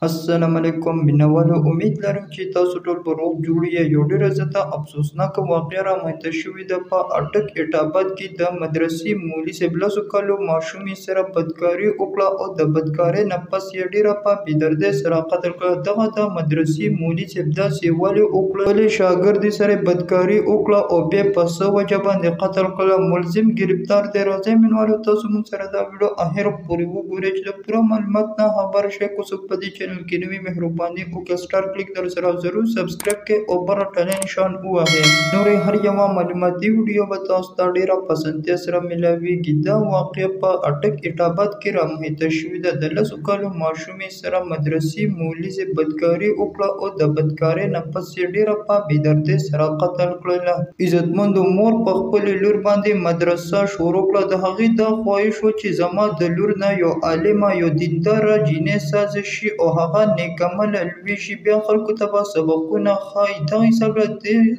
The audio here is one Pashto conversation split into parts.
السلام علیکم مینوالو، امید لرم چې تاسو ټول په روغ جوړ یې. یو ډېره زیاته افسوسناکه واقعه رامنځته شوې ده په اټک اټاباد کې. د مدرسې مولوي صاحب 10 کالو ماشومې سره بدکاري وکړه او د بدکارۍ نه پس یې ډېره په بېدردۍ سره قتل کړه. دغه د مدرسې مولوي صاحب داسې ولې وکړه؟ ولې شاګردې سره بدکاري وکړه او بیا په څه وجه باندې قتل کړه؟ ملزم ګرفتار دی. راځئ مینوالو، تاسو موږ سره دا ویډیو اخر پورې وګورئ چې د پوره معلومات نه خبر شئ. که څوک په دې چینل کې نوی مهرباني وکړئ سټار کلیک در سره ضرور سبسکرایب کړئ او بر ټلی نشان ووهئ. نورې هر یوه معلوماتي ویډیو به تاسو ته ډېره پسندتیا سره میلاویږي. دا واقعه په اټک اټاباد کې رامنځته شوې ده. د 10 کالو ماشومې سره مدرسې مولوي صاحب بدکاري وکړه او د بدکارۍ نه پس یې ډېره په بېدردۍ سره قتل کړله. عزتمندو مور په خپلې لور باندې مدرسه شروع کړه. د هغې دا خواهش و چې زما د لور نه یو عالمه یو دینداره جینۍ سازه شي او هغه نیکعمله لوی شي، بیا خلکو ته به سبقونه ښایي. دغه حساب له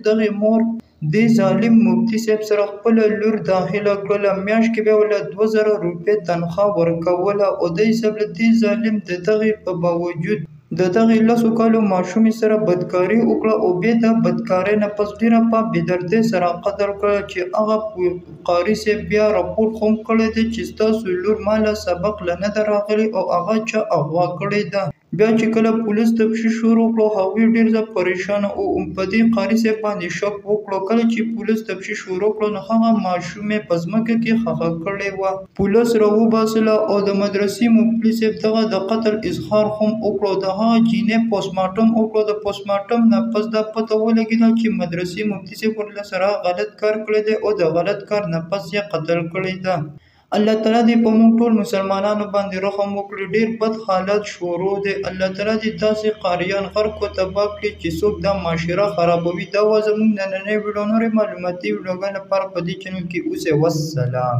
دغې مور دې ظالم مفتي صاحب سره خپله لور داخله کړله. میاشت کې بیا ورله 2000 روپۍ تنخواه ورکوله او د حساب له دې ظالم د دغې په باوجود د دغې 10 کالو ماشومې سره بدکاري وکړه او بیا د بدکارۍ نه پس ډېره په بېدردۍ سره قتل کړه. چې هغه قاري صاحب بیا راپورټ هم کړی دی چې ستاسو لور ما له سبق له نه ده راغلې او هغه چا اغوا کړې ده. بیا چې کله پولیس تفتیش شروع کړو، هغوی ډېر زیات پریشانه او په دې قاري صاحب باندې شک وکړو. کله چې پولیس تفتیش شروع کړو نو هغه ماشومې په ځمکه کې ښخه کړې وه. پولیس راوباسله او د مدرسې مولوي صاحب دغه د قتل اظهار هم وکړو. د هغه جینۍ پوسټمارټم وکړو. د پوسټمارټم نه پس دا پته ولګېده چې مدرسې مفتي صاحب ورله سره غلط کار کړی دی او د غلط کار نه پس یې قتل کړې ده. الله تعالی دې په موږ ټول مسلمانانو باندې رحم وکړي. ډېر بد حالات شروع دی. الله تعالی دې داسې قاریان غرق و تباه کړي چې څوک دا معاشره خرابوي. دا وه زموږ نننۍ ویډیو. نورې معلوماتي ویډیوګانو لپاره په دې چینل کې اوسئ. والسلام.